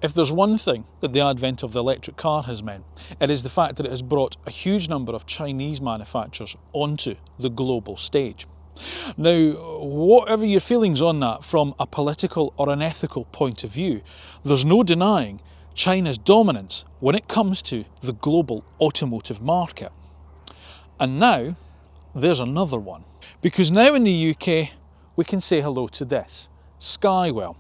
If there's one thing that the advent of the electric car has meant, it is the fact that it has brought a huge number of Chinese manufacturers onto the global stage. Now, whatever your feelings on that from a political or an ethical point of view, there's no denying China's dominance when it comes to the global automotive market. And now, there's another one. Because now in the UK, we can say hello to this, Skywell,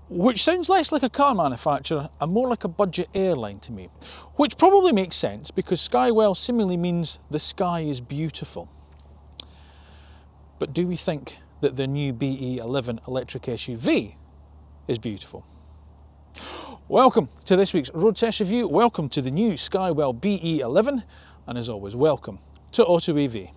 which sounds less like a car manufacturer and more like a budget airline to me, which probably makes sense because Skywell seemingly means the sky is beautiful. But do we think that the new BE11 electric SUV is beautiful? Welcome to this week's road test review, welcome to the new Skywell BE11, and as always, welcome to AutoEV.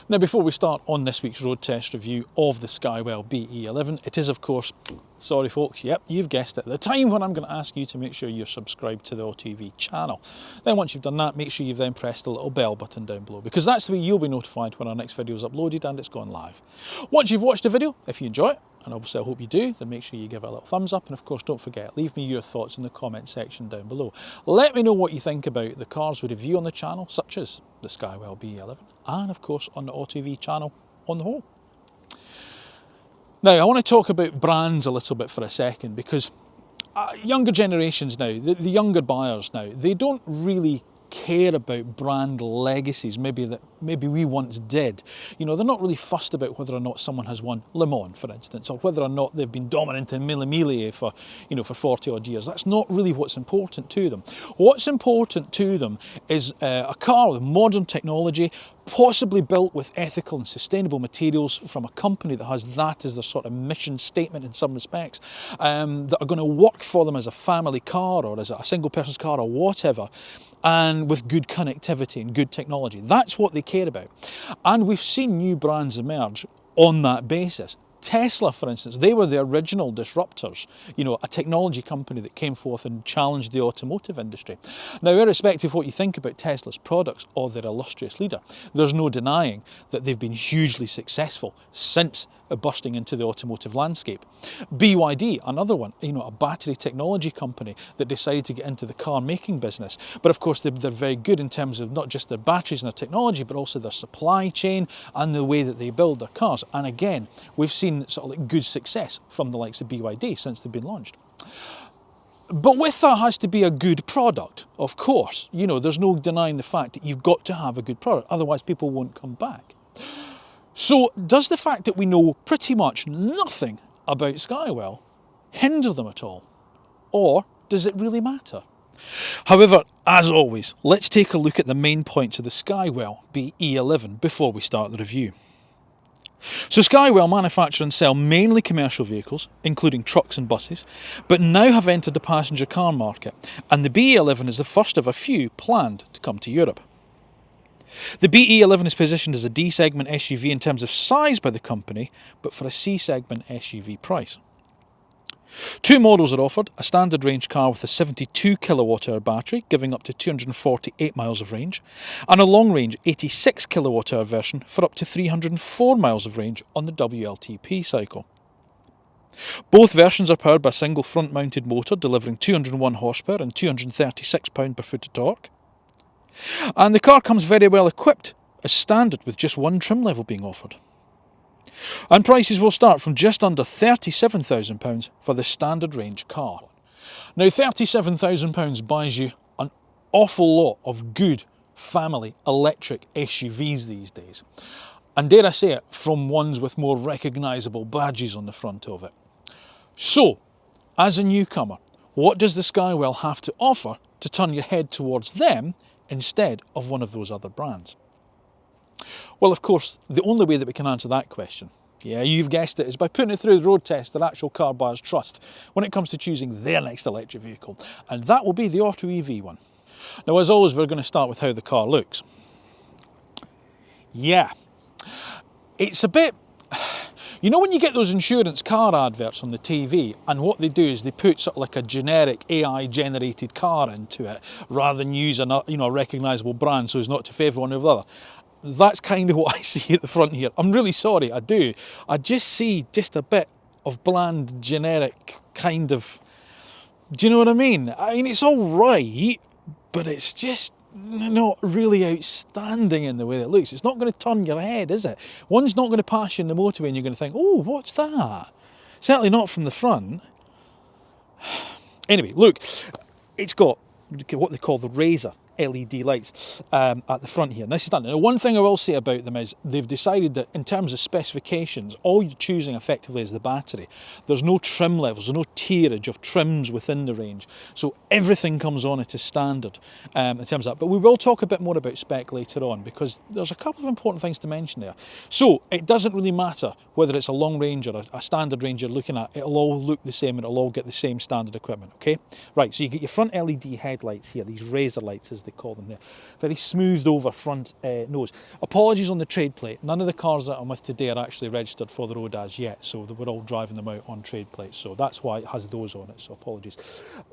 Now, before we start on this week's road test review of the Skywell BE11, it is of course, sorry folks, yep, you've guessed it, the time when I'm going to ask you to make sure you're subscribed to the AutoEV channel. Then once you've done that, make sure you've then pressed the little bell button down below, because that's the way you'll be notified when our next video is uploaded and it's gone live. Once you've watched the video, if you enjoy it, and obviously I hope you do, then make sure you give it a little thumbs up, and of course don't forget, leave me your thoughts in the comment section down below. Let me know what you think about the cars we review on the channel, such as the Skywell BE11, and of course on the AutoEV channel on the whole. Now I want to talk about brands a little bit for a second, because younger generations now, the younger buyers now, they don't really care about brand legacies maybe we once did. You know, they're not really fussed about whether or not someone has won Le Mans, for instance, or whether or not they've been dominant in Mille Miglia for 40 odd years. That's not really what's important to them. What's important to them is a car with modern technology, possibly built with ethical and sustainable materials from a company that has that as their sort of mission statement in some respects, that are going to work for them as a family car or as a single person's car or whatever, and with good connectivity and good technology. That's what they care about. And we've seen new brands emerge on that basis. Tesla, for instance, they were the original disruptors, a technology company that came forth and challenged the automotive industry. Now, irrespective of what you think about Tesla's products or their illustrious leader, there's no denying that they've been hugely successful since bursting into the automotive landscape. BYD, another one, a battery technology company that decided to get into the car making business. But of course, they're very good in terms of not just their batteries and their technology, but also their supply chain and the way that they build their cars. And again, we've seen sort of like good success from the likes of BYD since they've been launched. But with that has to be a good product, of course. There's no denying the fact that you've got to have a good product, otherwise people won't come back. So does the fact that we know pretty much nothing about Skywell hinder them at all? Or does it really matter? However, as always, let's take a look at the main points of the Skywell BE11 before we start the review. So Skywell manufacture and sell mainly commercial vehicles, including trucks and buses, but now have entered the passenger car market, and the BE11 is the first of a few planned to come to Europe. The BE11 is positioned as a D-segment SUV in terms of size by the company, but for a C-segment SUV price. Two models are offered, a standard range car with a 72 kilowatt-hour battery, giving up to 248 miles of range, and a long-range 86 kilowatt-hour version for up to 304 miles of range on the WLTP cycle. Both versions are powered by a single front-mounted motor, delivering 201 horsepower and 236 pound-per-foot of torque. And the car comes very well equipped, as standard, with just one trim level being offered. And prices will start from just under £37,000 for the standard range car. Now, £37,000 buys you an awful lot of good family electric SUVs these days. And dare I say it, from ones with more recognisable badges on the front of it. So, as a newcomer, what does the Skywell have to offer to turn your head towards them instead of one of those other brands? Well, of course, the only way that we can answer that question, yeah, you've guessed it, is by putting it through the road test that actual car buyers trust when it comes to choosing their next electric vehicle, and that will be the AutoEV one. Now, as always, we're going to start with how the car looks. Yeah, it's a bit... when you get those insurance car adverts on the TV, and what they do is they put sort of like a generic AI-generated car into it, rather than use a recognisable brand so as not to favour one over the other. That's kind of what I see at the front here. I'm really sorry, I do. I just see just a bit of bland, generic kind of... Do you know what I mean? I mean, it's all right, but it's just not really outstanding in the way it looks. It's not going to turn your head, is it? One's not going to pass you in the motorway and you're going to think, oh, what's that? Certainly not from the front. Anyway, look, it's got what they call the Razor LED lights at the front here. Now, this is done. Now, one thing I will say about them is they've decided that in terms of specifications, all you're choosing effectively is the battery. There's no trim levels, there's no tierage of trims within the range. So everything comes on it as standard in terms of that. But we will talk a bit more about spec later on because there's a couple of important things to mention there. So it doesn't really matter whether it's a long range or a standard range you're looking at. It'll all look the same and it'll all get the same standard equipment, okay? Right, so you get your front LED headlights here, these Razor lights as they call them there. Very smoothed over front nose. Apologies on the trade plate. None of the cars that I'm with today are actually registered for the road as yet, so we're all driving them out on trade plates. So that's why it has those on it, so apologies.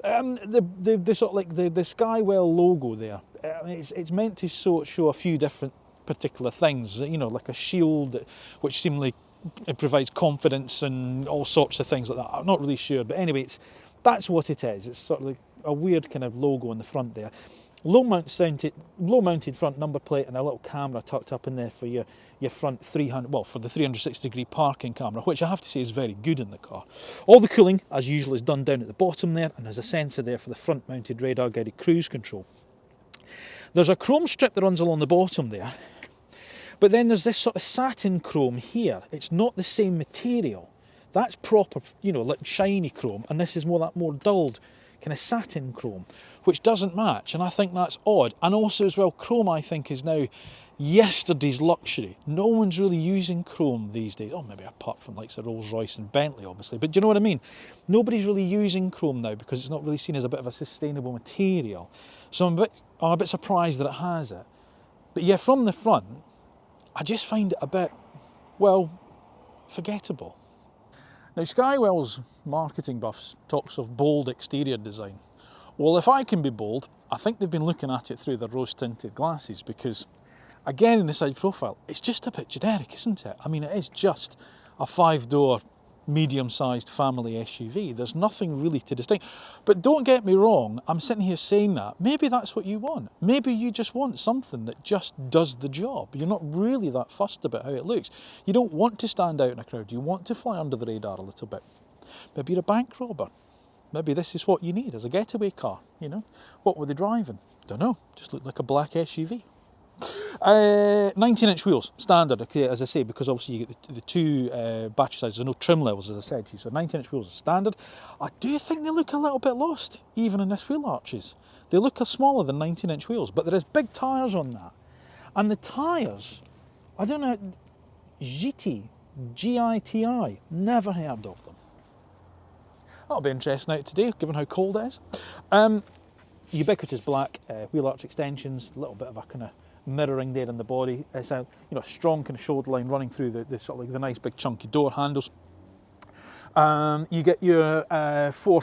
The sort of like the Skywell logo there, it's meant to show a few different particular things, you know, like a shield, which seemingly it provides confidence and all sorts of things like that. I'm not really sure, but anyway, that's what it is. It's sort of like a weird kind of logo on the front there. Low mounted front number plate and a little camera tucked up in there for your front 300, well, for the 360 degree parking camera, which I have to say is very good in the car. All the cooling, as usual, is done down at the bottom there, and there's a sensor there for the front mounted radar guided cruise control. There's a chrome strip that runs along the bottom there, but then there's this sort of satin chrome here. It's not the same material. That's proper, you know, like shiny chrome, and this is more dulled kind of satin chrome, which doesn't match, and I think that's odd. And also as well, chrome I think is now yesterday's luxury. No one's really using chrome these days. Oh, maybe apart from like Rolls-Royce and Bentley, obviously, but do you know what I mean? Nobody's really using chrome now because it's not really seen as a bit of a sustainable material. So I'm a bit surprised that it has it. But yeah, from the front, I just find it a bit, well, forgettable. Now, Skywell's marketing buffs talks of bold exterior design. Well, if I can be bold, I think they've been looking at it through their rose-tinted glasses because, again, in the side profile, it's just a bit generic, isn't it? I mean, it is just a 5-door, medium-sized family SUV. There's nothing really to distinguish. But don't get me wrong, I'm sitting here saying that. Maybe that's what you want. Maybe you just want something that just does the job. You're not really that fussed about how it looks. You don't want to stand out in a crowd. You want to fly under the radar a little bit. Maybe you're a bank robber. Maybe this is what you need as a getaway car, you know. What were they driving? Don't know. Just looked like a black SUV. 19-inch wheels, standard, okay, as I say, because obviously you get the two battery sizes. There's no trim levels, as I said to you, so 19-inch wheels are standard. I do think they look a little bit lost, even in this wheel arches. They look smaller than 19-inch wheels, but there is big tyres on that. And the tyres, I don't know, GTI, G-I-T-I, never heard of them. That'll be interesting out today, given how cold it is. Ubiquitous black wheel arch extensions, a little bit of a kind of mirroring there in the body. It's a strong kind of shoulder line running through the sort of like the nice big chunky door handles. You get your four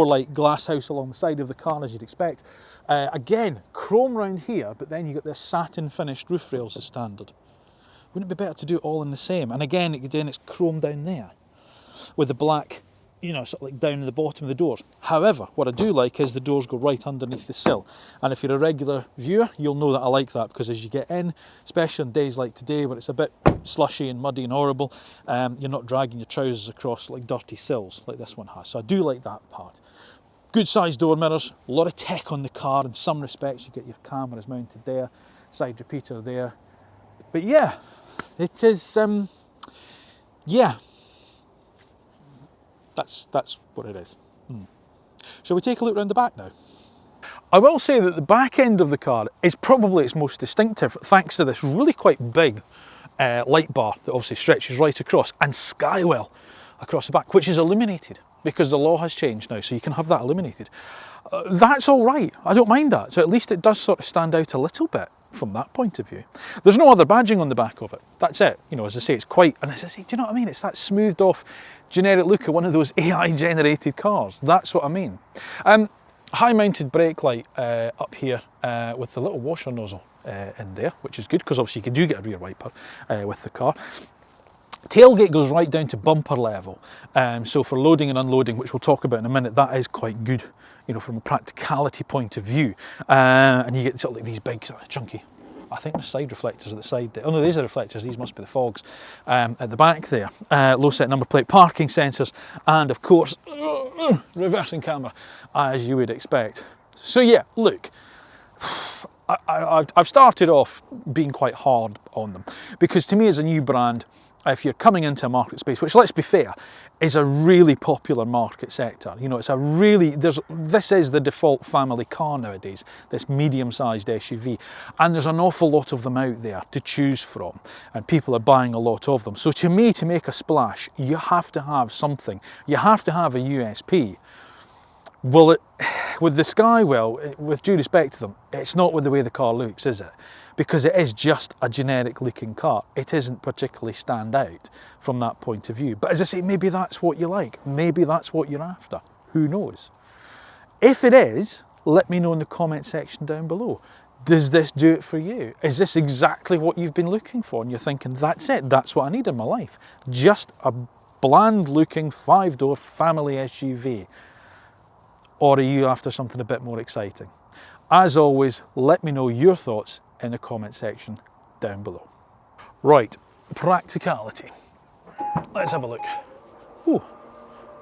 light glass house along the side of the car as you'd expect. Again, chrome round here, but then you get this satin finished roof rails as standard. Wouldn't it be better to do it all in the same? And again, it's chrome down there with the black, sort of like down in the bottom of the doors. However, what I do like is the doors go right underneath the sill. And if you're a regular viewer, you'll know that I like that, because as you get in, especially on days like today where it's a bit slushy and muddy and horrible, you're not dragging your trousers across like dirty sills like this one has. So I do like that part. Good sized door mirrors, a lot of tech on the car in some respects. You get your cameras mounted there, side repeater there. But yeah, it is, yeah. That's what it is. Shall we take a look around the back now? I will say that the back end of the car is probably its most distinctive, thanks to this really quite big light bar that obviously stretches right across, and Skywell across the back, which is illuminated because the law has changed now, so you can have that illuminated. That's all right, I don't mind that. So at least it does sort of stand out a little bit from that point of view. There's no other badging on the back of it. That's it. As I say, it's quite, and as I say, do you know what I mean? It's that smoothed off generic look of one of those AI generated cars. That's what I mean. High mounted brake light up here with the little washer nozzle in there, which is good because obviously you do get a rear wiper with the car. Tailgate goes right down to bumper level, so for loading and unloading, which we'll talk about in a minute, that is quite good, you know, from a practicality point of view. And you get sort of like these big, sort of chunky, I think the side reflectors at the side there. Oh no, these are reflectors, these must be the fogs at the back there. Low set number plate, parking sensors, and of course, reversing camera, as you would expect. So yeah, look, I've started off being quite hard on them, because to me as a new brand, if you're coming into a market space, which, let's be fair, is a really popular market sector. You know, it's a really, this is the default family car nowadays, this medium-sized SUV, and there's an awful lot of them out there to choose from, and people are buying a lot of them. So to me, to make a splash, you have to have something. You have to have a USP. Well, with the Skywell, with due respect to them, it's not with the way the car looks, is it? Because it is just a generic looking car. It isn't particularly stand out from that point of view. But as I say, maybe that's what you like. Maybe that's what you're after. Who knows? If it is, let me know in the comment section down below. Does this do it for you? Is this exactly what you've been looking for? And you're thinking, that's it, that's what I need in my life. Just a bland looking 5-door family SUV. Or are you after something a bit more exciting? As always, let me know your thoughts in the comment section down below. Right, practicality. Let's have a look. Ooh,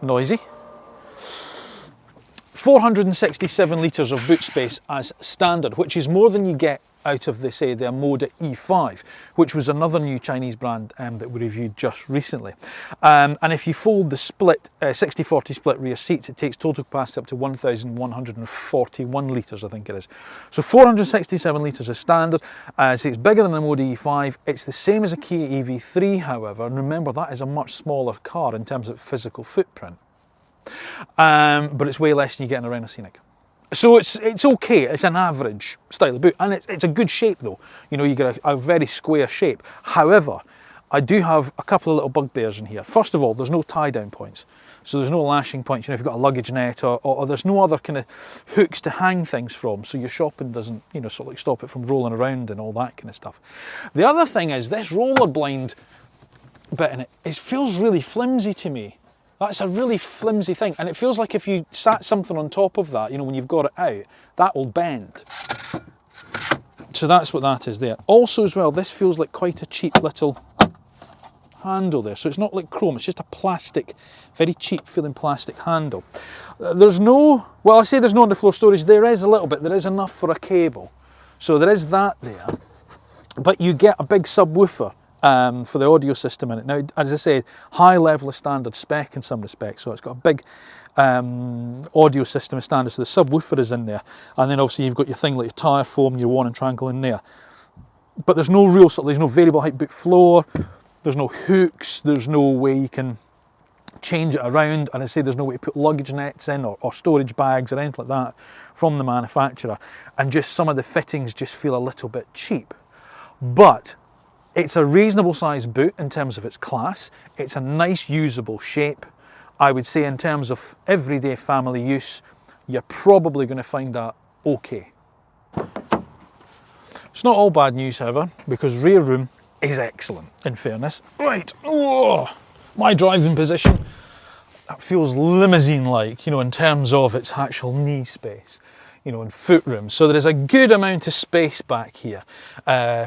noisy. 467 litres of boot space as standard, which is more than you get out of, they say, the Moda E5, which was another new Chinese brand that we reviewed just recently. And if you fold the split, 60-40 split rear seats, it takes total capacity up to 1,141 litres, I think it is. So 467 litres is standard. So it's bigger than the Moda E5. It's the same as a Kia EV3, however, and remember that is a much smaller car in terms of physical footprint. But it's way less than you get in a Renault Scenic. So it's okay, it's an average style of boot, and it's a good shape though. You know, you get a very square shape. However, I do have a couple of little bugbears in here. First of all, there's no tie down points. So there's no lashing points, you know, if you've got a luggage net, or there's no other kind of hooks to hang things from, so your shopping doesn't, you know, sort of like stop it from rolling around and all that kind of stuff. The other thing is this roller blind bit in it, it feels really flimsy to me. That's a really flimsy thing, and it feels like if you sat something on top of that, you know, when you've got it out, that will bend. So that's what that is there. Also as well, this feels like quite a cheap little handle there. So it's not like chrome, it's just a plastic, very cheap feeling plastic handle. There's no, well, I say there's no underfloor storage, there is a little bit, there is enough for a cable. So there is that there, but you get a big subwoofer for the audio system in it. Now, as I say, high level of standard spec in some respects, so it's got a big audio system as standard, so the subwoofer is in there, and then obviously you've got your thing like your tyre foam, your warning triangle in there. But there's no real sort of, there's no variable height boot floor, there's no hooks, there's no way you can change it around, and I say there's no way to put luggage nets in or storage bags or anything like that from the manufacturer, and just some of the fittings just feel a little bit cheap. But it's a reasonable sized boot in terms of its class. It's a nice usable shape. I would say in terms of everyday family use, you're probably going to find that okay. It's not all bad news, however, because rear room is excellent, in fairness. Right, oh, my driving position, that feels limousine-like, you know, in terms of its actual knee space, you know, and foot room. So there is a good amount of space back here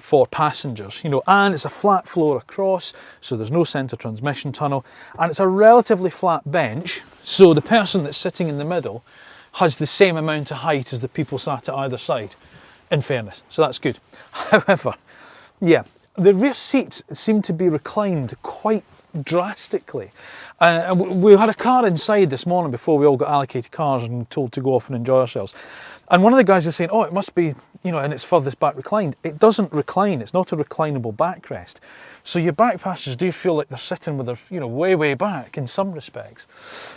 for passengers, you know, and it's a flat floor across, so there's no centre transmission tunnel, and it's a relatively flat bench, so the person that's sitting in the middle has the same amount of height as the people sat at either side, in fairness, so that's good. However, yeah, the rear seats seem to be reclined quite drastically. We had a car inside this morning before we all got allocated cars and told to go off and enjoy ourselves. And one of the guys was saying, oh, it must be, you know, and it's furthest back reclined. It doesn't recline, it's not a reclinable backrest. So your back passengers do feel like they're sitting with their, you know, way, way back in some respects.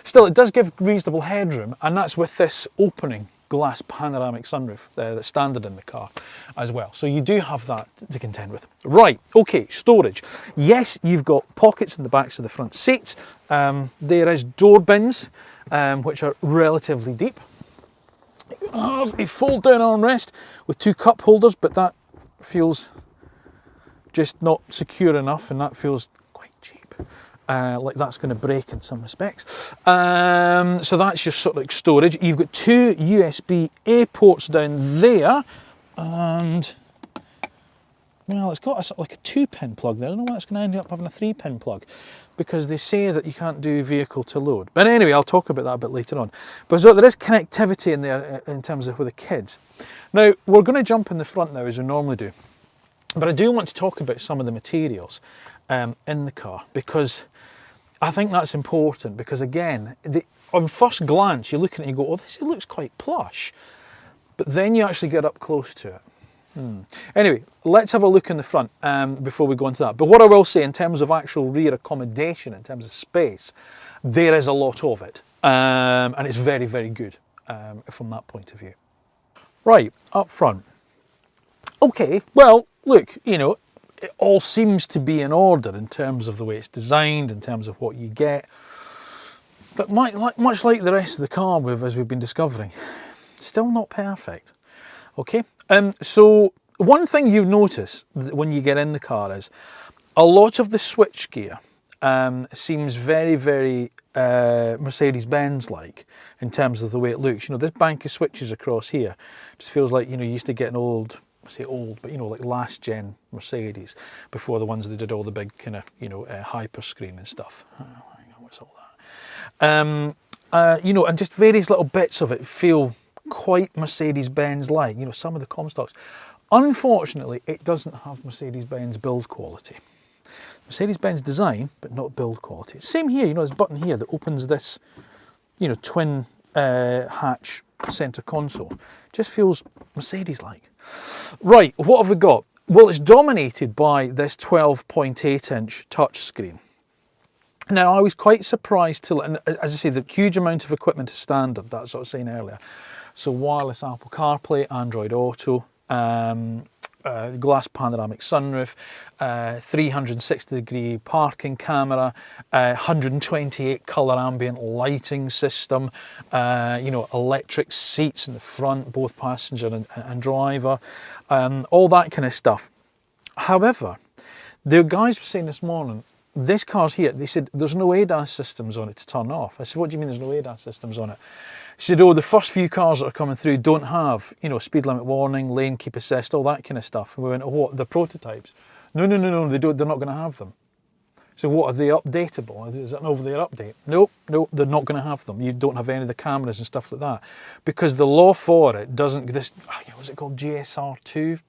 Still, it does give reasonable headroom, and that's with this opening glass panoramic sunroof that's standard in the car as well. So you do have that to contend with. Right, okay, storage. Yes, you've got pockets in the backs of the front seats. There is door bins, which are relatively deep. You have a fold down armrest with two cup holders, but that feels just not secure enough, and that feels quite cheap. Like that's going to break in some respects. So that's your sort of like storage. You've got two USB-A ports down there, and well, it's got a sort of like a 2-pin plug there. I don't know why it's going to end up having a 3-pin plug, because they say that you can't do vehicle to load. But anyway, I'll talk about that a bit later on. But so there is connectivity in there in terms of with the kids. Now, we're going to jump in the front now as we normally do. But I do want to talk about some of the materials in the car, because I think that's important, because again, on first glance, you look at it and you go, oh, this looks quite plush. But then you actually get up close to it. Anyway, let's have a look in the front before we go into that. But what I will say in terms of actual rear accommodation, in terms of space, there is a lot of it. And it's very, very good from that point of view. Right, up front. Okay, well, look, you know, it all seems to be in order in terms of the way it's designed, in terms of what you get. But much like the rest of the car, as we've been discovering, still not perfect. Okay, so one thing you notice when you get in the car is a lot of the switchgear seems very, very Mercedes-Benz like in terms of the way it looks. You know, this bank of switches across here just feels like, you know, you used to get an old, I say old, but you know, like last gen Mercedes before the ones that did all the big kind of, you know, hyper screen and stuff. Oh, hang on, what's all that? You know, and just various little bits of it feel quite Mercedes-Benz like, you know, some of the Comstocks. Unfortunately, it doesn't have Mercedes-Benz build quality. Mercedes-Benz design, but not build quality. Same here, you know, this button here that opens this, you know, twin hatch center console. Just feels Mercedes-like. Right, what have we got? Well, it's dominated by this 12.8-inch touchscreen. Now, I was quite surprised to, and as I say, the huge amount of equipment is standard, that's what I was saying earlier. So wireless Apple CarPlay, Android Auto, glass panoramic sunroof, 360-degree parking camera, 128 colour ambient lighting system, you know, electric seats in the front, both passenger and driver, all that kind of stuff. However, the guys were saying this morning, this car's here, they said there's no ADAS systems on it to turn off. I said, what do you mean there's no ADAS systems on it? She said, oh, the first few cars that are coming through don't have, you know, speed limit warning, lane keep assist, all that kind of stuff. And we went, oh, what, the prototypes? No, they don't, they're not going to have them. So what, are they updatable? Is that an over-the-air update? Nope, they're not going to have them. You don't have any of the cameras and stuff like that. Because the law for it doesn't, this, what's it called, GSR2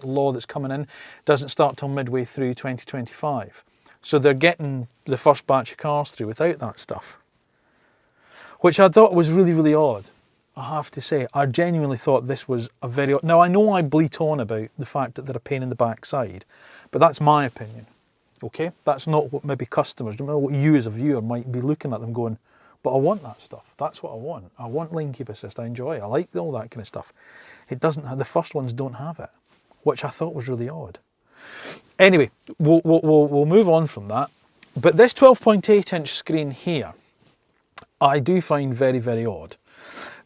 law that's coming in, doesn't start till midway through 2025. So they're getting the first batch of cars through without that stuff. Which I thought was really, really odd, I have to say. I genuinely thought this was a very odd... Now, I know I bleat on about the fact that they're a pain in the backside, but that's my opinion, okay? That's not what maybe customers, don't know what you as a viewer might be looking at them going, but I want that stuff. That's what I want. I want lane keep assist. I enjoy it. I like all that kind of stuff. It doesn't have... The first ones don't have it, which I thought was really odd. Anyway, we'll move on from that. But this 12.8-inch screen here, I do find very, very odd,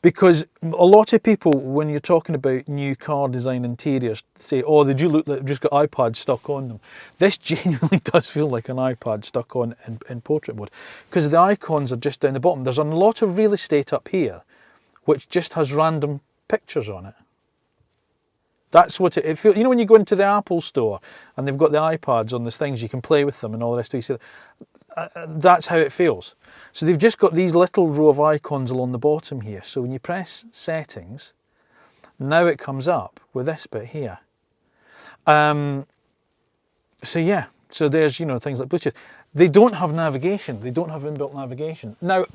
because a lot of people, when you're talking about new car design interiors, say, oh, they do look like they've just got iPads stuck on them. This genuinely does feel like an iPad stuck on in portrait mode, because the icons are just down the bottom. There's a lot of real estate up here, which just has random pictures on it. That's what it feels. You know, when you go into the Apple store and they've got the iPads on these things, you can play with them and all the rest of it. That's how it feels. So they've just got these little row of icons along the bottom here. So when you press settings, now it comes up with this bit here. So yeah, so there's, you know, things like Bluetooth. They don't have navigation. They don't have inbuilt navigation. Now,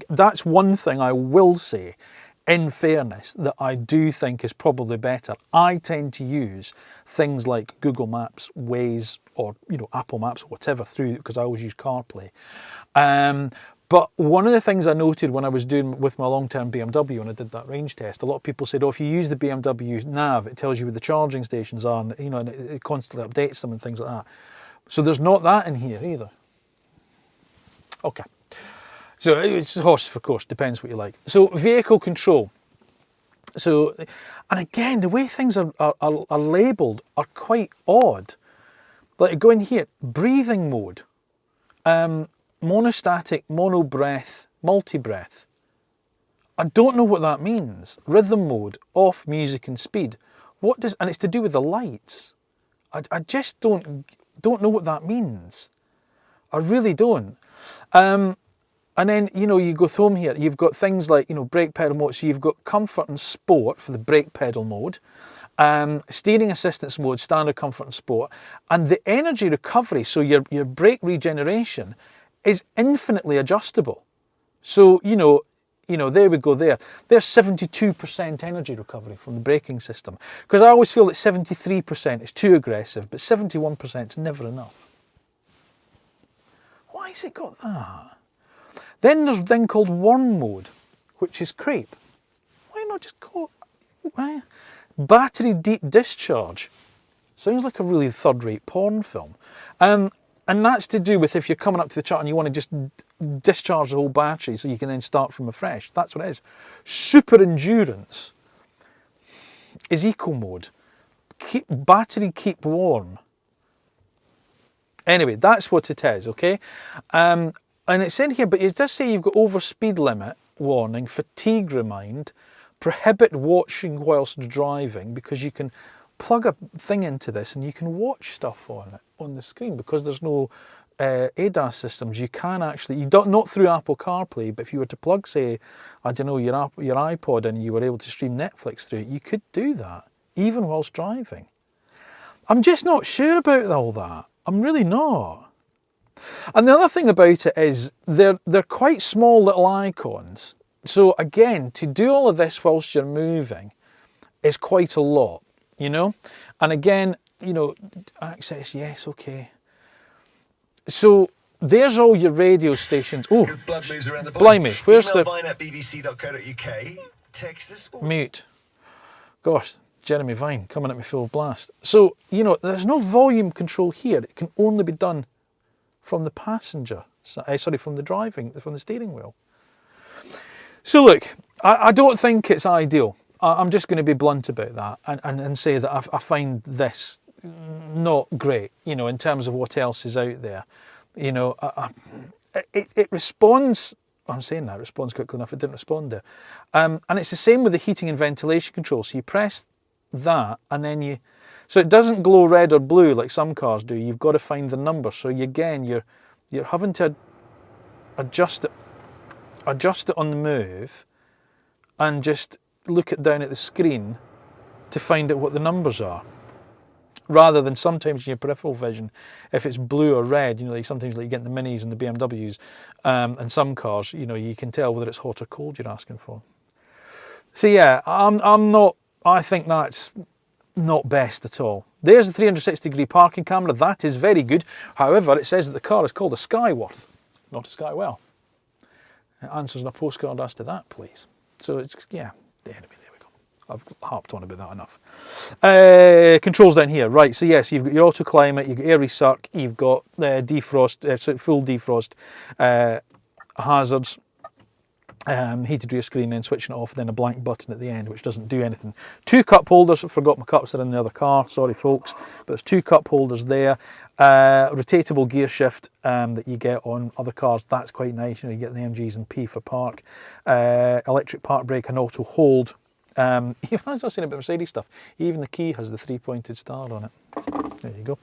that's one thing I will say, in fairness, that I do think is probably better. I tend to use things like Google Maps, Waze, or, you know, Apple Maps, or whatever, through, because I always use CarPlay. But one of the things I noted when I was doing with my long-term BMW, when I did that range test, a lot of people said, oh, if you use the BMW nav, it tells you where the charging stations are, and, you know, and it constantly updates them and things like that. So there's not that in here either. Okay. So it's horse for course, depends what you like. So vehicle control. So, and again, the way things are labelled are quite odd. Like go in here, breathing mode, monostatic, mono breath, multi breath. I don't know what that means. Rhythm mode, off, music and speed. What does, and it's to do with the lights. I just don't know what that means. I really don't. And then, you know, you go home here, you've got things like, you know, brake pedal mode. So you've got comfort and sport for the brake pedal mode, steering assistance mode, standard, comfort and sport, and the energy recovery. So your brake regeneration is infinitely adjustable. So, you know, there we go there. There's 72% energy recovery from the braking system. Because I always feel that 73% is too aggressive, but 71% is never enough. Why has it got that? Then there's a thing called worm mode, which is creep. Why not just call it battery deep discharge? Sounds like a really third-rate porn film. And that's to do with if you're coming up to the chart and you want to just discharge the whole battery so you can then start from afresh. That's what it is. Super endurance is eco mode. Battery keep warm. Anyway, that's what it is, okay? And it's in here, but it does say you've got over speed limit warning, fatigue remind, prohibit watching whilst driving, because you can plug a thing into this and you can watch stuff on it on the screen because there's no ADAS systems. You can actually, you don't, not through Apple CarPlay, but if you were to plug, say, I don't know, your iPod in and you were able to stream Netflix through it, you could do that even whilst driving. I'm just not sure about all that. I'm really not. And the other thing about it is they're quite small little icons. So again, to do all of this whilst you're moving is quite a lot, you know? And again, you know, access, yes, okay. So there's all your radio stations. Oh, blimey, where's the... bbc.co.uk. Text us. Mute. Gosh, Jeremy Vine coming at me full blast. So, you know, there's no volume control here. It can only be done from the passenger, sorry, from the steering wheel. So look, I don't think it's ideal. I'm just going to be blunt about that and say that I find this not great, you know, in terms of what else is out there. You know, it responds, I'm saying that, it responds quickly enough, it didn't respond there. And it's the same with the heating and ventilation control. So you press that and then so it doesn't glow red or blue like some cars do. You've got to find the number. So you're having to adjust it on the move and just look it down at the screen to find out what the numbers are. Rather than sometimes in your peripheral vision, if it's blue or red, you know, sometimes like you get the Minis and the BMWs and some cars, you know, you can tell whether it's hot or cold you're asking for. So yeah, I think that's not best at all. There's the 360-degree parking camera. That is very good. However, it says that the car is called a Skyworth, not a Skywell. It answers in a postcard as to that, please. So it's, yeah, anyway, there we go. I've harped on about that enough. Controls down here, right? So yes, you've got your auto climate, you've got air resuck, you've got defrost, so full defrost, hazards, heated rear screen, then switching it off, then a blank button at the end which doesn't do anything. 2 cup holders. I forgot my cups are in the other car, sorry folks, but there's 2 cup holders there. Rotatable gear shift that you get on other cars, that's quite nice. You know, you get the MGs and P for park. Electric park brake and auto hold. Even I was saying about Mercedes stuff, even the key has the 3-pointed star on it. There you go.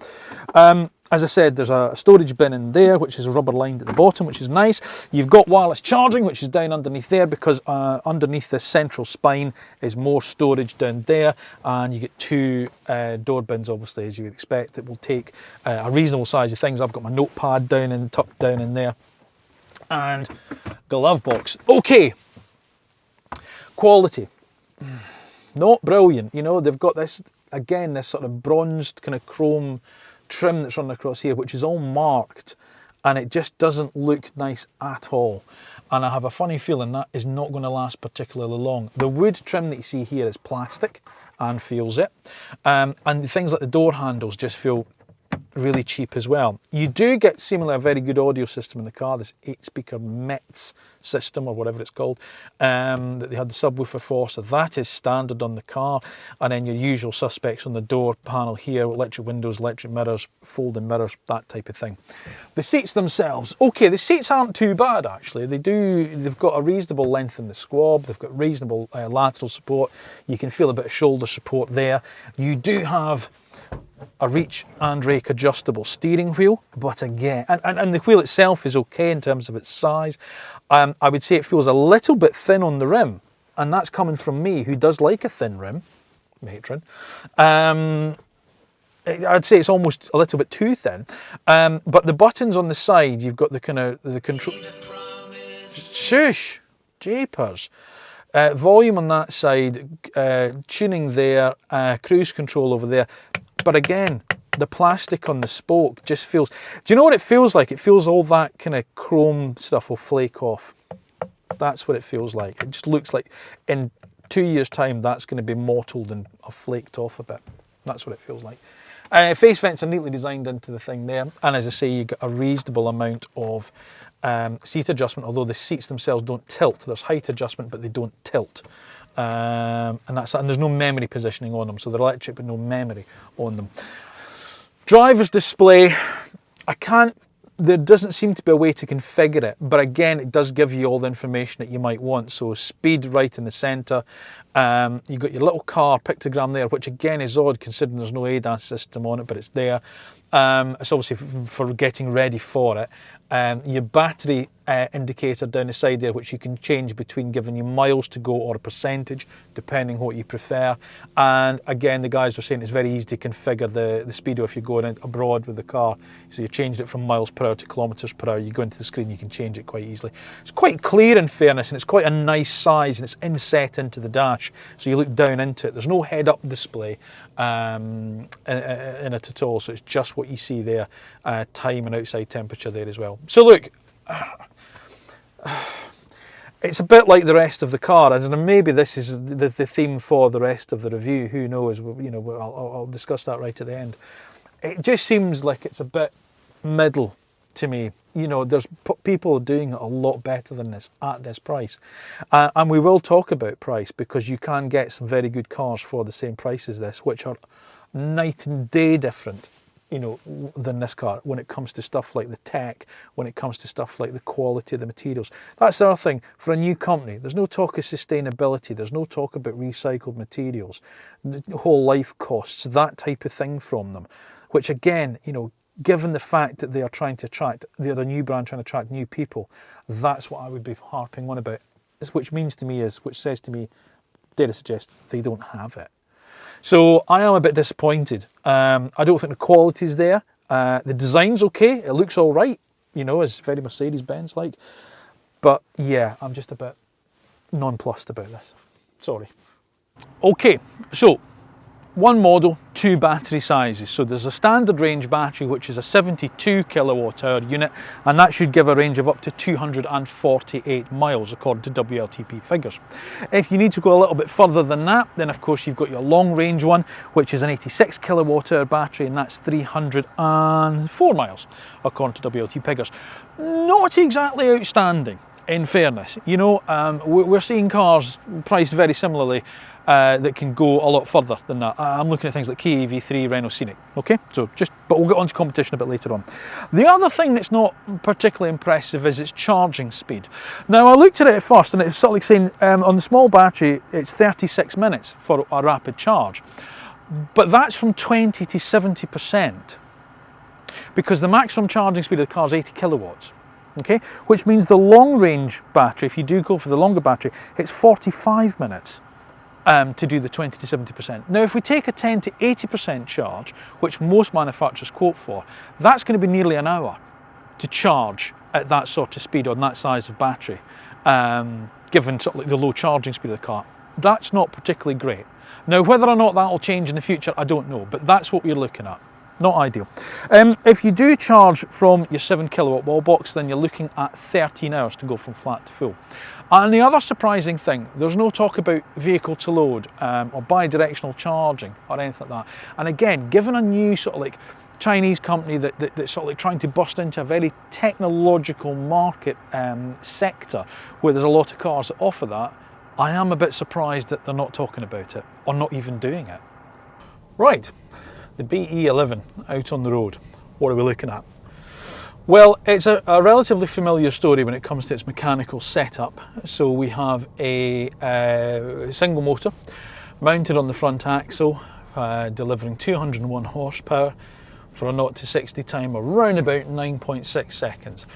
As I said, there's a storage bin in there, which is rubber lined at the bottom, which is nice. You've got wireless charging, which is down underneath there, because underneath the central spine is more storage down there. And you get 2 door bins, obviously, as you would expect. It will take a reasonable size of things. I've got my notepad tucked down in there. And glove box. Okay. Quality. Not brilliant. You know, they've got this, again, this sort of bronzed kind of chrome trim that's running across here, which is all marked, and it just doesn't look nice at all. And I have a funny feeling that is not going to last particularly long. The wood trim that you see here is plastic and feels it. And things like the door handles just feel really cheap as well. You do get seemingly a very good audio system in the car, this 8-speaker METS system or whatever it's called, that they had the subwoofer for, so that is standard on the car. And then your usual suspects on the door panel here, electric windows, electric mirrors, folding mirrors, that type of thing. The seats themselves, okay, the seats aren't too bad actually. They've got a reasonable length in the squab, they've got reasonable lateral support, you can feel a bit of shoulder support there. You do have a reach and rake adjustable steering wheel, but again, and the wheel itself is okay in terms of its size. I would say it feels a little bit thin on the rim, and that's coming from me who does like a thin rim, matron. I'd say it's almost a little bit too thin, but the buttons on the side, you've got the kind of the control. Shush, japers. Volume on that side, tuning there, cruise control over there. But again, the plastic on the spoke just feels... Do you know what it feels like? It feels all that kind of chrome stuff will flake off. That's what it feels like. It just looks like in 2 years' time that's going to be mottled and flaked off a bit. That's what it feels like. Face vents are neatly designed into the thing there. And as I say, you get a reasonable amount of seat adjustment, although the seats themselves don't tilt. There's height adjustment, but they don't tilt. And there's no memory positioning on them, so they're electric but no memory on them. Driver's display, there doesn't seem to be a way to configure it, but again, it does give you all the information that you might want. So speed right in the centre, you've got your little car pictogram there, which again is odd considering there's no ADAS system on it, but it's there. It's obviously for getting ready for it. Your battery indicator down the side there, which you can change between giving you miles to go or a percentage, depending what you prefer. And again, the guys were saying it's very easy to configure the speedo if you're going abroad with the car. So you're changing it from miles per hour to kilometres per hour. You go into the screen, you can change it quite easily. It's quite clear in fairness, and it's quite a nice size, and it's inset into the dash. So you look down into it. There's no head-up display in it at all, so it's just what you see there, time and outside temperature there as well. So look, it's a bit like the rest of the car, and maybe this is the theme for the rest of the review. Who knows? You know, I'll discuss that right at the end. It just seems like it's a bit middle to me. You know, there's people doing it a lot better than this at this price, and we will talk about price because you can get some very good cars for the same price as this, which are night and day different, you know, than this car when it comes to stuff like the tech, when it comes to stuff like the quality of the materials. That's the other thing. For a new company, there's no talk of sustainability, there's no talk about recycled materials, whole life costs, that type of thing from them, which again, you know, given the fact that they are trying to attract, they're a new brand trying to attract new people, that's what I would be harping on about. Which says to me, dare to suggest, they don't have it. So I am a bit disappointed. I don't think the quality's there. The design's okay, it looks all right, you know, it's very Mercedes-Benz like. But yeah, I'm just a bit nonplussed about this. Sorry. Okay, so one model, two battery sizes. So there's a standard range battery, which is a 72 kilowatt hour unit, and that should give a range of up to 248 miles according to WLTP figures. If you need to go a little bit further than that, then of course you've got your long range one, which is an 86 kilowatt hour battery, and that's 304 miles according to WLTP figures. Not exactly outstanding, in fairness. You know, we're seeing cars priced very similarly that can go a lot further than that. I'm looking at things like Kia EV3, Renault Scenic. Okay, but we'll get on to competition a bit later on. The other thing that's not particularly impressive is its charging speed. Now, I looked at it at first, and it's sort of like saying on the small battery, it's 36 minutes for a rapid charge, but that's from 20 to 70%, because the maximum charging speed of the car is 80 kilowatts. Okay, which means the long range battery, if you do go for the longer battery, it's 45 minutes. To do the 20 to 70%. Now, if we take a 10 to 80% charge, which most manufacturers quote for, that's going to be nearly an hour to charge at that sort of speed on that size of battery, given sort of like the low charging speed of the car. That's not particularly great. Now, whether or not that will change in the future, I don't know, but that's what we're looking at. Not ideal. If you do charge from your 7 kilowatt wall box, then you're looking at 13 hours to go from flat to full. And the other surprising thing, there's no talk about vehicle to load or bi-directional charging or anything like that. And again, given a new sort of like Chinese company that's sort of like trying to bust into a very technological market sector where there's a lot of cars that offer that, I am a bit surprised that they're not talking about it or not even doing it. Right, the BE11 out on the road. What are we looking at? Well, it's a relatively familiar story when it comes to its mechanical setup. So we have a single motor mounted on the front axle, delivering 201 horsepower for a 0 to 60 time around about 9.6 seconds.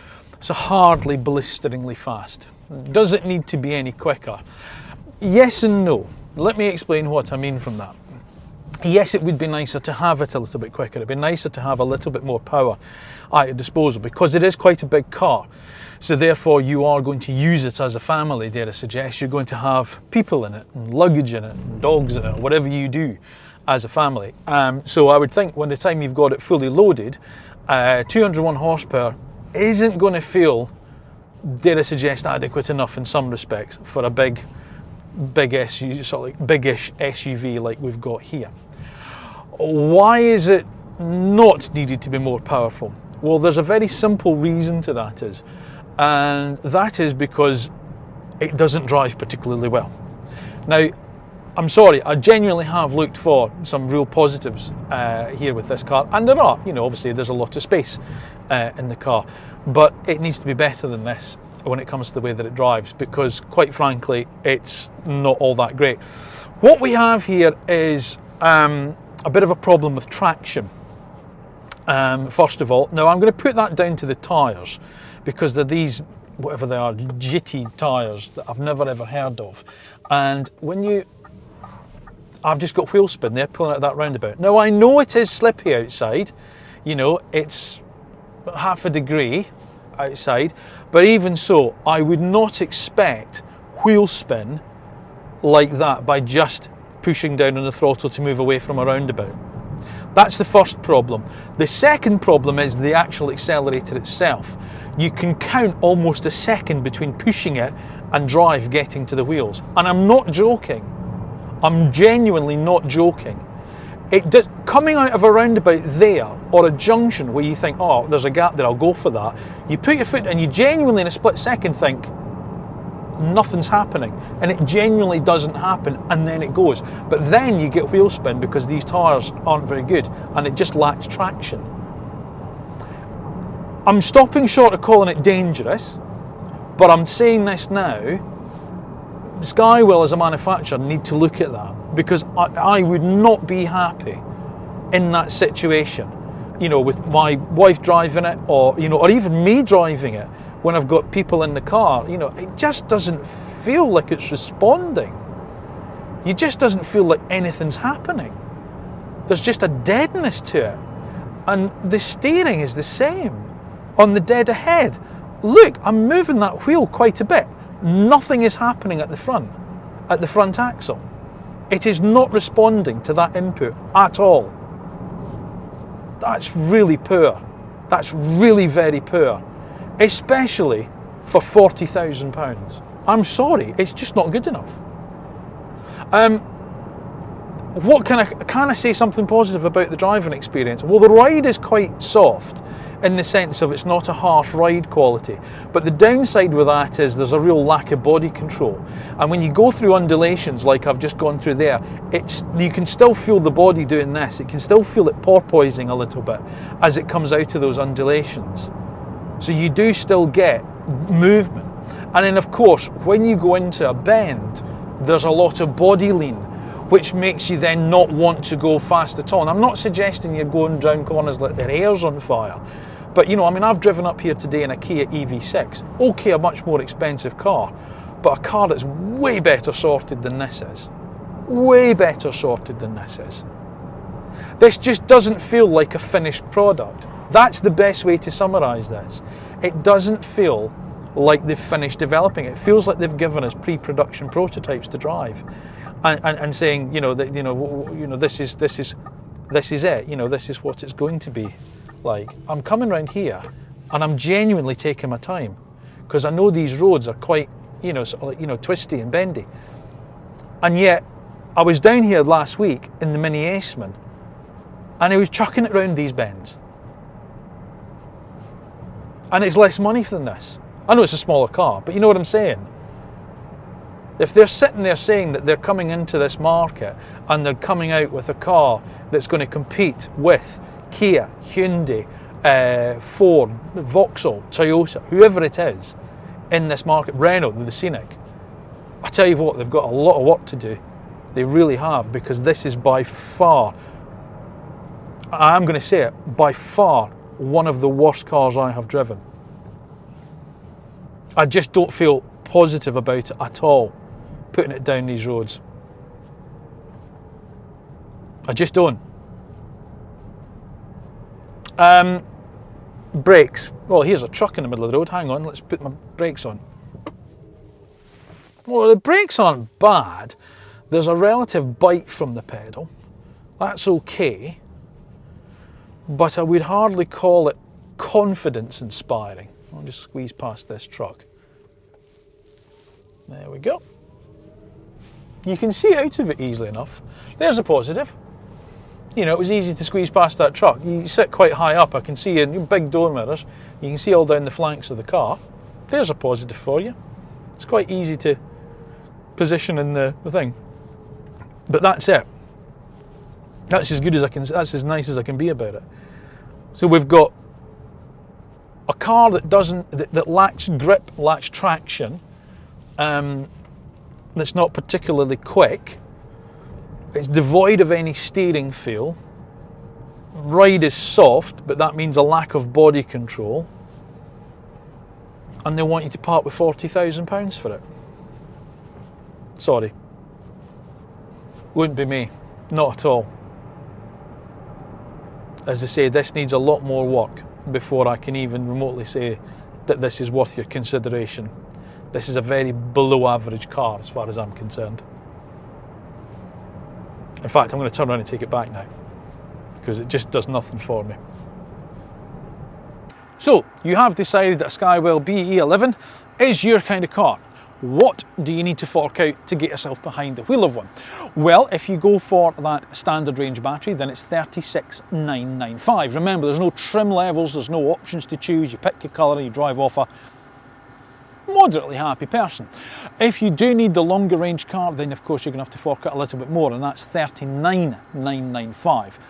So hardly blisteringly fast. Does it need to be any quicker? Yes and no. Let me explain what I mean from that. Yes, it would be nicer to have it a little bit quicker. It'd be nicer to have a little bit more power at your disposal because it is quite a big car. So therefore you are going to use it as a family, dare I suggest. You're going to have people in it and luggage in it and dogs in it, whatever you do as a family. So I would think when the time you've got it fully loaded, 201 horsepower isn't going to feel, dare I suggest, adequate enough in some respects for a big SUV, sort of like biggish SUV like we've got here. Why is it not needed to be more powerful? Well, there's a very simple reason to that and that is because it doesn't drive particularly well. Now, I'm sorry, I genuinely have looked for some real positives here with this car, and there are, obviously there's a lot of space in the car, but it needs to be better than this when it comes to the way that it drives, because quite frankly, it's not all that great. What we have here is a bit of a problem with traction. First of all, now I'm going to put that down to the tyres, because they're these, whatever they are, jitty tyres that I've never ever heard of. And I've just got wheel spin there pulling out that roundabout. Now I know it is slippy outside, it's half a degree outside, but even so, I would not expect wheel spin like that by just pushing down on the throttle to move away from a roundabout. That's the first problem. The second problem is the actual accelerator itself. You can count almost a second between pushing it and drive getting to the wheels. And I'm not joking. I'm genuinely not joking. Coming out of a roundabout there, or a junction where you think, oh, there's a gap there, I'll go for that. You put your foot and you genuinely in a split second think, nothing's happening, and it genuinely doesn't happen, and then it goes. But then you get wheel spin because these tyres aren't very good and it just lacks traction. I'm stopping short of calling it dangerous, but I'm saying this now, Skywell as a manufacturer need to look at that, because I would not be happy in that situation, with my wife driving it, or even me driving it when I've got people in the car. It just doesn't feel like it's responding. It just doesn't feel like anything's happening. There's just a deadness to it. And the steering is the same on the dead ahead. Look, I'm moving that wheel quite a bit. Nothing is happening at the front axle. It is not responding to that input at all. That's really poor. That's really very poor, especially for £40,000. I'm sorry, it's just not good enough. What can I say something positive about the driving experience? Well, the ride is quite soft in the sense of it's not a harsh ride quality, but the downside with that is there's a real lack of body control, and when you go through undulations like I've just gone through there, you can still feel the body doing this. It can still feel it porpoising a little bit as it comes out of those undulations, so you do still get movement. And then of course when you go into a bend, there's a lot of body lean, which makes you then not want to go fast at all. And I'm not suggesting you're going down corners like your hair's on fire, but I've driven up here today in a Kia EV6. Okay, a much more expensive car, but a car that's way better sorted than this is. Way better sorted than this is. This just doesn't feel like a finished product. That's the best way to summarise this. It doesn't feel like they've finished developing it. It feels like they've given us pre-production prototypes to drive, and saying, this is it. This is what it's going to be like. I'm coming around here, and I'm genuinely taking my time, because I know these roads are quite, twisty and bendy. And yet, I was down here last week in the Mini Aceman, and he was chucking it round these bends. And it's less money than this. I know it's a smaller car, but you know what I'm saying? If they're sitting there saying that they're coming into this market and they're coming out with a car that's going to compete with Kia, Hyundai, Ford, Vauxhall, Toyota, whoever it is in this market, Renault, the Scenic, I tell you what, they've got a lot of work to do. They really have, because this is by far, I'm going to say it, by far one of the worst cars I have driven. I just don't feel positive about it at all, putting it down these roads. I just don't. Brakes. Well, here's a truck in the middle of the road. Hang on, let's put my brakes on. Well, the brakes aren't bad. There's a relative bite from the pedal. That's okay. But I would hardly call it confidence inspiring. I'll just squeeze past this truck. There we go. You can see out of it easily enough. There's a positive. You know, it was easy to squeeze past that truck. You sit quite high up. I can see in big door mirrors. You can see all down the flanks of the car. There's a positive for you. It's quite easy to position in the thing. But that's it. That's as good as I can. That's as nice as I can be about it. So we've got a car that lacks grip, lacks traction. That's not particularly quick. It's devoid of any steering feel. Ride is soft, but that means a lack of body control. And they want you to part with £40,000 for it. Sorry. Wouldn't be me. Not at all. As I say, this needs a lot more work before I can even remotely say that this is worth your consideration. This is a very below average car as far as I'm concerned. In fact, I'm going to turn around and take it back now, because it just does nothing for me. So, you have decided that a Skywell BE11 is your kind of car. What do you need to fork out to get yourself behind the wheel of one? Well, if you go for that standard range battery, then it's 36,995. Remember, there's no trim levels, there's no options to choose. You pick your colour and you drive off a moderately happy person. If you do need the longer range car, then of course you're going to have to fork out a little bit more, and that's 39,995.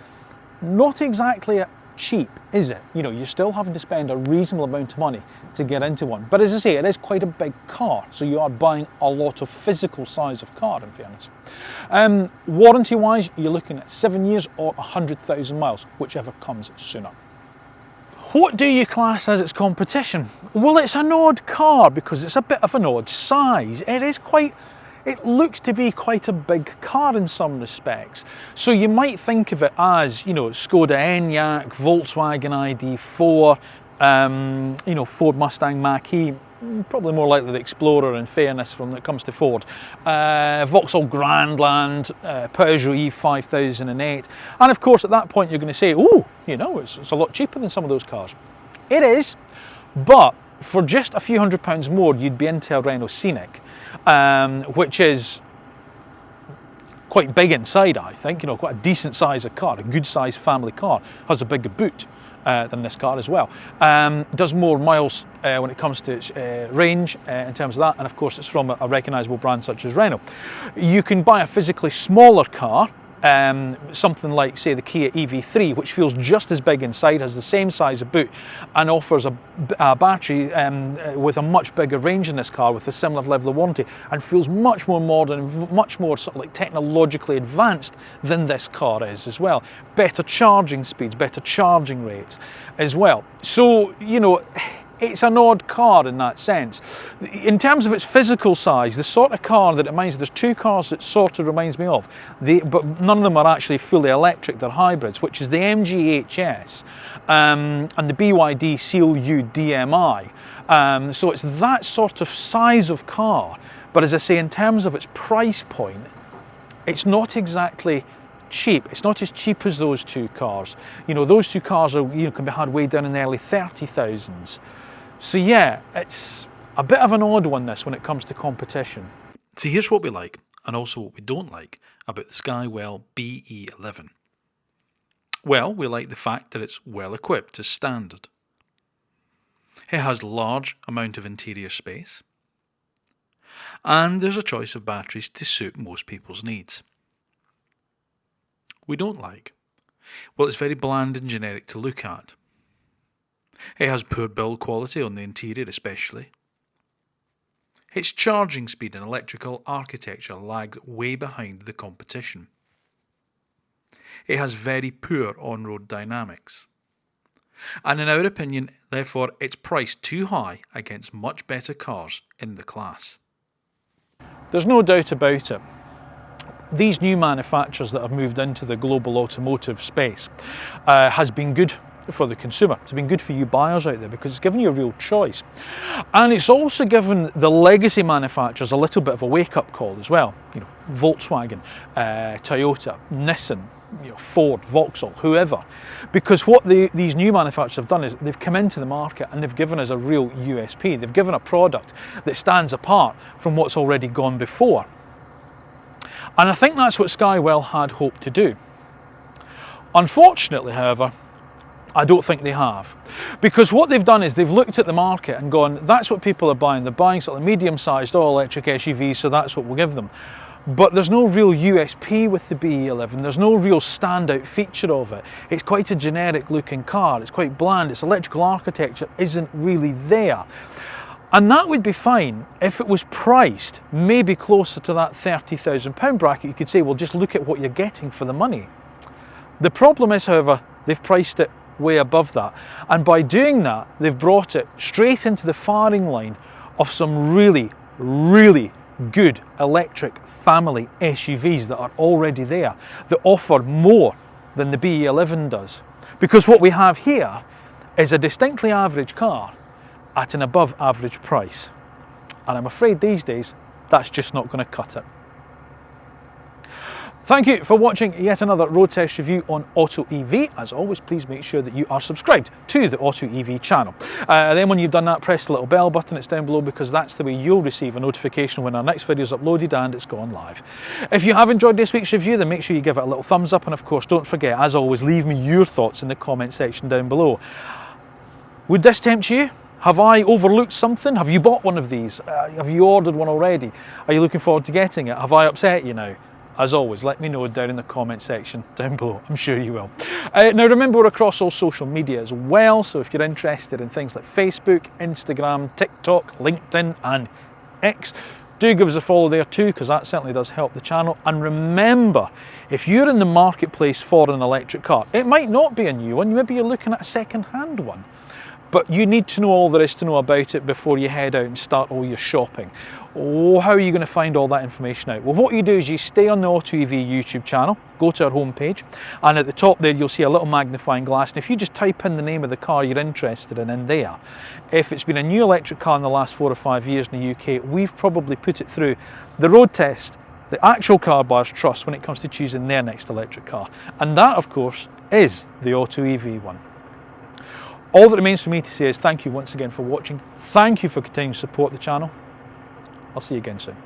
Not exactly cheap, is it? You know, you're still having to spend a reasonable amount of money to get into one. But as I say, it is quite a big car, so you are buying a lot of physical size of car, in fairness. Warranty-wise, you're looking at 7 years or 100,000 miles, whichever comes sooner. What do you class as its competition? Well, it's an odd car because it's a bit of an odd size. It looks to be quite a big car in some respects. So you might think of it as, you know, Skoda Enyaq, Volkswagen ID4, you know, Ford Mustang Mach-E, probably more likely the Explorer in fairness when it comes to Ford, Vauxhall Grandland, Peugeot E5008, and of course at that point you're going to say, oh, you know, it's a lot cheaper than some of those cars. It is, but for just a few £100 more you'd be into a Renault Scenic, which is quite big inside, I think, you know, quite a decent size of car, a good size family car, has a bigger boot than this car as well. Does more miles when it comes to its range in terms of that, and of course it's from a recognisable brand such as Renault. You can buy a physically smaller car, something like, say, the Kia EV3, which feels just as big inside, has the same size of boot, and offers a battery with a much bigger range in this car with a similar level of warranty, and feels much more modern, much more sort of like technologically advanced than this car is as well. Better charging speeds, better charging rates as well. So, you know, it's an odd car in that sense. In terms of its physical size, the sort of car that it reminds me, there's two cars that sort of reminds me of, but none of them are actually fully electric, they're hybrids, which is the MG HS and the BYD Seal U DMI. So it's that sort of size of car, but as I say, in terms of its price point, it's not exactly cheap. It's not as cheap as those two cars. You know, those two cars are, you know, can be had way down in the early 30,000s. So yeah, it's a bit of an odd one, this, when it comes to competition. So here's what we like, and also what we don't like, about the Skywell BE11. Well, we like the fact that it's well equipped as standard. It has large amount of interior space, and there's a choice of batteries to suit most people's needs. We don't like? Well, it's very bland and generic to look at. It has poor build quality on the interior especially. Its charging speed and electrical architecture lags way behind the competition. It has very poor on-road dynamics. And in our opinion, therefore, it's priced too high against much better cars in the class. There's no doubt about it. These new manufacturers that have moved into the global automotive space has been good for the consumer. It's been good for you buyers out there because it's given you a real choice. And it's also given the legacy manufacturers a little bit of a wake-up call as well. You know, Volkswagen, Toyota, Nissan, Ford, Vauxhall, whoever. Because what these new manufacturers have done is they've come into the market and they've given us a real USP. They've given a product that stands apart from what's already gone before. And I think that's what Skywell had hoped to do. Unfortunately, however, I don't think they have. Because what they've done is they've looked at the market and gone, that's what people are buying. They're buying sort of medium-sized all-electric SUVs, so that's what we'll give them. But there's no real USP with the BE11. There's no real standout feature of it. It's quite a generic looking car. It's quite bland. Its electrical architecture isn't really there. And that would be fine if it was priced maybe closer to that £30,000 bracket. You could say, well, just look at what you're getting for the money. The problem is, however, they've priced it way above that. And by doing that, they've brought it straight into the firing line of some really, really good electric family SUVs that are already there, that offer more than the BE11 does. Because what we have here is a distinctly average car at an above average price. And I'm afraid these days, that's just not going to cut it. Thank you for watching yet another road test review on AutoEV. As always, please make sure that you are subscribed to the AutoEV channel. Then when you've done that, press the little bell button, it's down below, because that's the way you'll receive a notification when our next video is uploaded and it's gone live. If you have enjoyed this week's review, then make sure you give it a little thumbs up, and of course, don't forget, as always, leave me your thoughts in the comment section down below. Would this tempt you? Have I overlooked something? Have you bought one of these? Have you ordered one already? Are you looking forward to getting it? Have I upset you now? As always, let me know down in the comment section down below. I'm sure you will. Now remember, we're across all social media as well, so if you're interested in things like Facebook, Instagram, TikTok, LinkedIn and X, do give us a follow there too, because that certainly does help the channel. And remember, if you're in the marketplace for an electric car, it might not be a new one, maybe you're looking at a second-hand one, but you need to know all there is to know about it before you head out and start all your shopping. Oh, how are you going to find all that information out? Well, what you do is you stay on the AutoEV YouTube channel, go to our homepage, and at the top there you'll see a little magnifying glass, and if you just type in the name of the car you're interested in there, if it's been a new electric car in the last 4 or 5 years in the UK, we've probably put it through the road test the actual car buyers trust when it comes to choosing their next electric car. And that, of course, is the AutoEV one. All that remains for me to say is thank you once again for watching. Thank you for continuing to support the channel. I'll see you again soon.